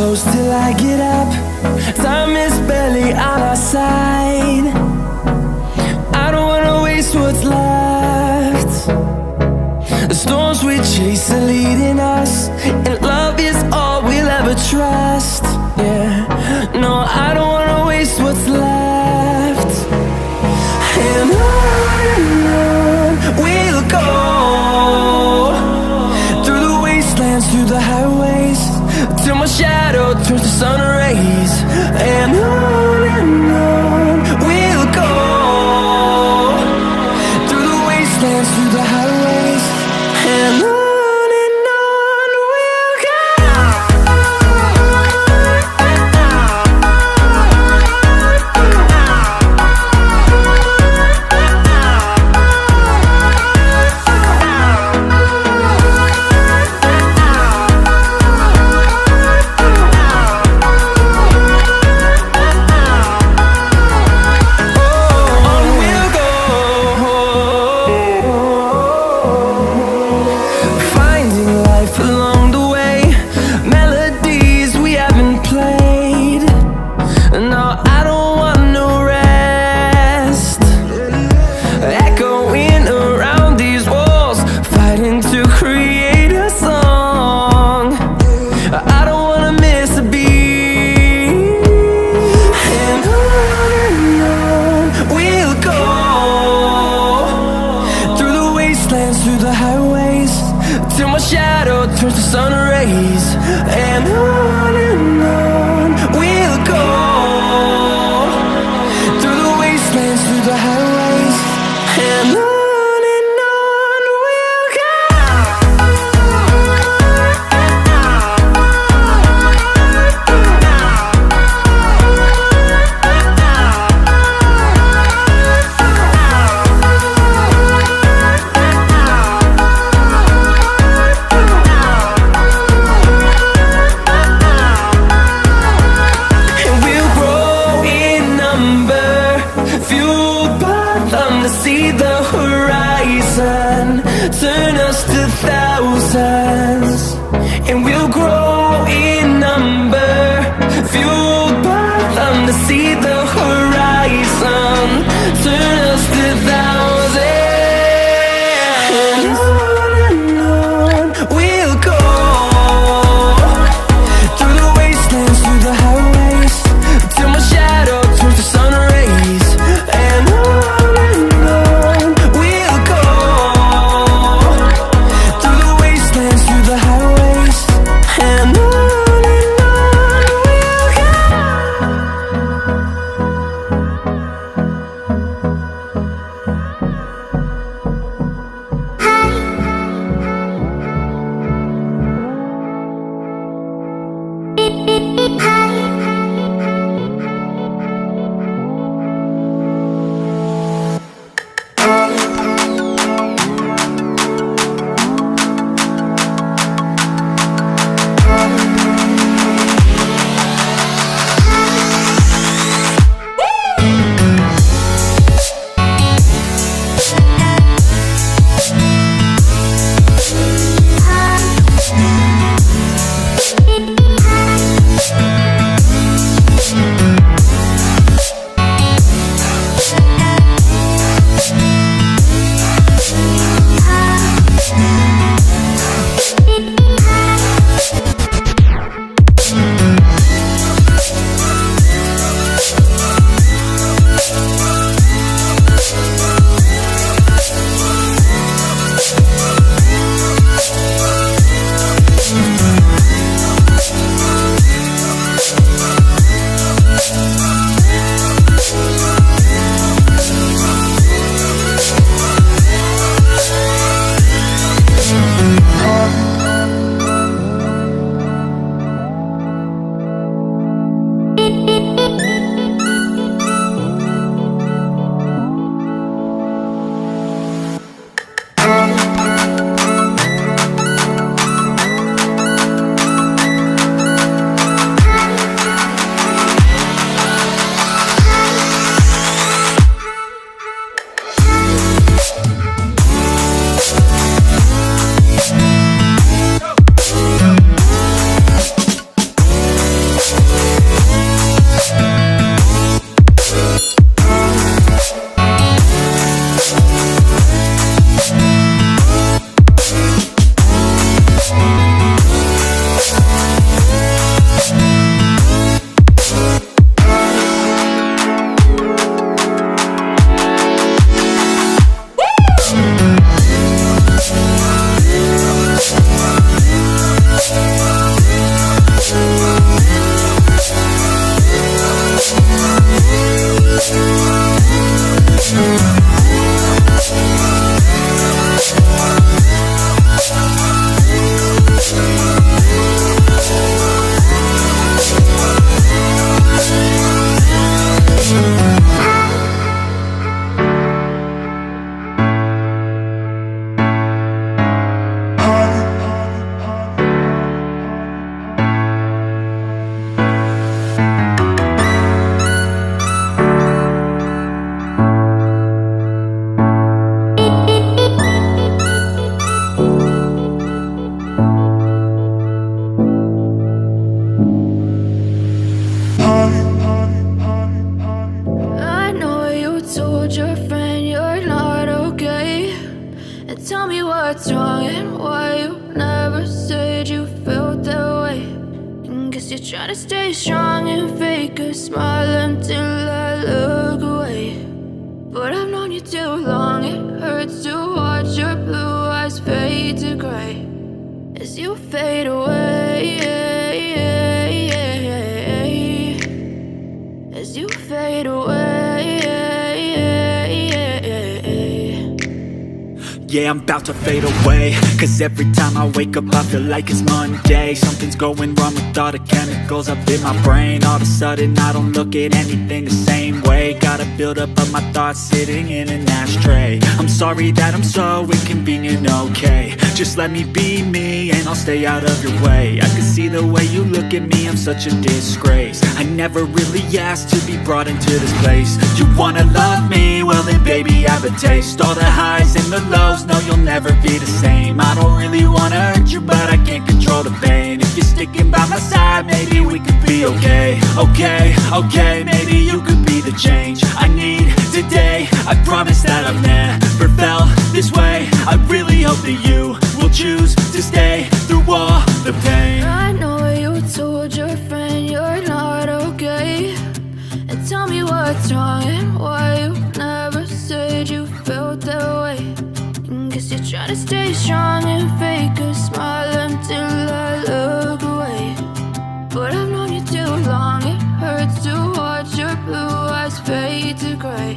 close till I get up. Time is barely on our side. I don't wanna waste what's left. The storms we chase are leading us, and love is all we'll ever trust. Yeah, no, I don't wanna waste what's left. And on we'll go, through the wastelands, through the highways, till my shadow turns to sun rays. And on we'll go, through the wastelands, through the highways, and on we'll go. Through the highways, till my shadow turns to sun rays. And on we'll go, through the wastelands, through the highways, and on we'll go. See the horizon turn us to thousands, and we'll grow in number, fueled by them. To see the horizon turn us to thousands, and on we'll go, through the wastelands, through the highways, till my shadow turns to sun rays. And and you're trying to stay strong and fake a smile until I look away. But I've known you too long, it hurts to watch your blue eyes fade to gray as you fade away, as you fade away. Yeah, I'm about to fade away, cause every time I wake up I feel like it's Monday. Something's going wrong with all the chemicals up in my brain. All of a sudden I don't look at anything the same way. Got a buildup of my thoughts sitting in an ashtray. I'm sorry that I'm so inconvenient, okay. Just let me be me and I'll stay out of your way. I can see the way you look at me, I'm such a disgrace. I never really asked to be brought into this place. You wanna love me? Well then baby have a taste. All the highs and the lows, no, you'll never be the same. I don't really wanna hurt you, but I can't control the pain. If you're sticking by my side, maybe we could be okay. Okay, maybe you could be the change I need today. I promise that I've never felt this way. I really hope that you will choose to stay through all the pain. I know you told your friend you're not okay, and tell me what's wrong and why you never said you felt that way. Guess you're trying to stay strong and fake a smile until I look away. But I've known you too long, it hurts to watch your blue eyes fade to gray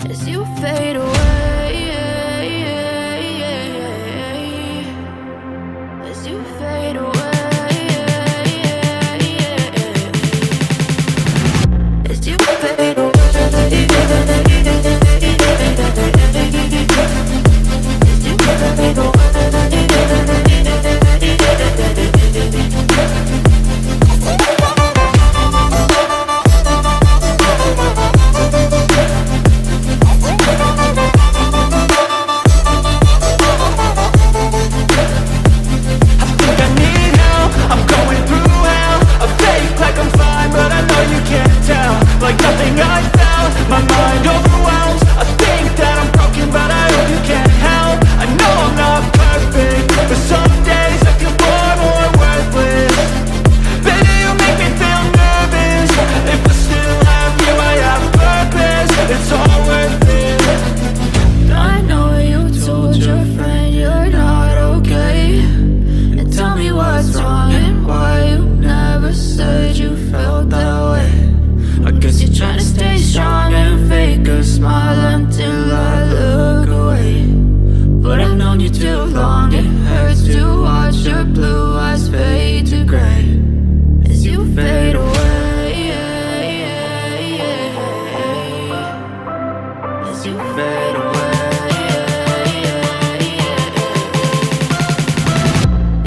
as you fade away, as you fade away, as you fade away. Like nothing I found, my mind overwhelms. I think that I'm broken, but I hope you can't help. I know I'm not perfect, but some days I feel far more worthless. Baby, you make me feel nervous. If I still have you, I have purpose. It's all worth it. I know you told your friend you're not okay, and tell me what's wrong and why you never said you felt that way. I guess you're trying to stay strong and fake a smile until I look away. But I've known you too long, it hurts to watch your blue eyes fade to gray as you fade away, as you fade away,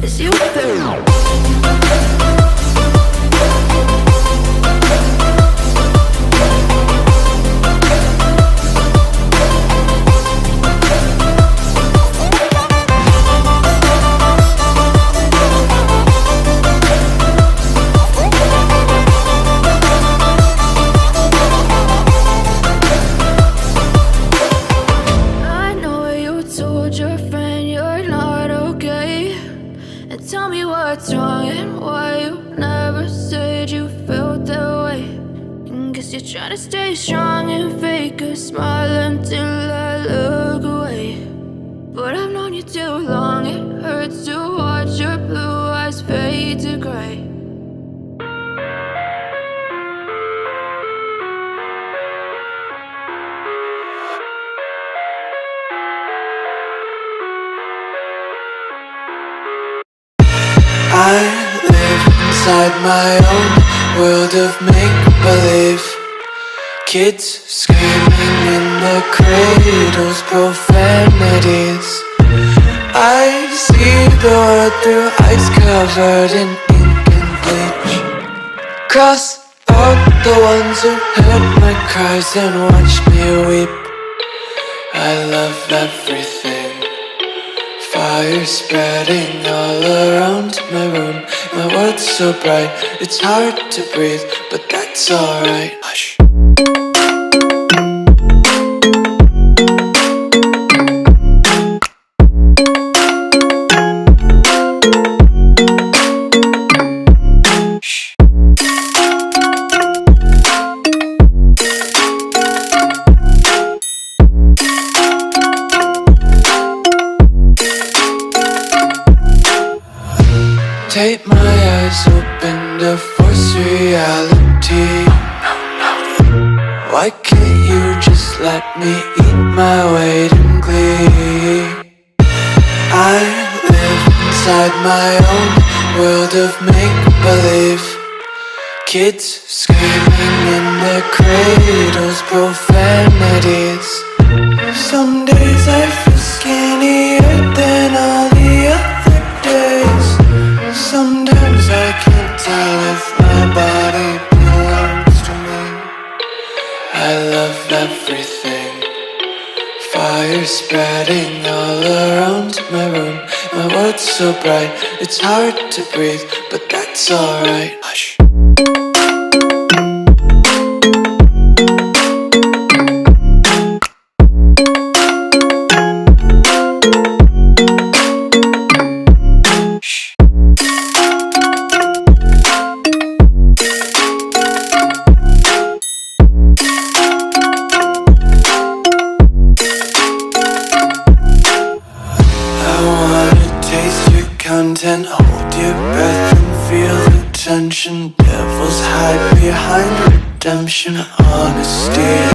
as you fade away. Tell me what's wrong and why you never said you felt that way. Guess you're trying to stay strong and fake a smile until I look away. But I've known you too long, it hurts to watch your blue eyes fade to gray. I live inside my own world of make-believe. Kids screaming in the cradles, profanities. I see the world through eyes covered in ink and bleach. Cross out the ones who heard my cries and watched me weep. I love everything. Fire spreading all around my room. My world's so bright, it's hard to breathe, but that's alright. Hush. Shh. my eyes open to force reality. Why can't you just let me eat my weight in glee? I live inside my own world of make-believe. Kids screaming in their cradles, profanities. Some days I feel skinnier than all the other days. Sometimes I can't tell if my body belongs to me. I love everything. Fire spreading all around my room. My world's so bright, it's hard to breathe, but that's alright. Hush. Content, hold your breath and feel the tension. Devils hide behind redemption, honesty.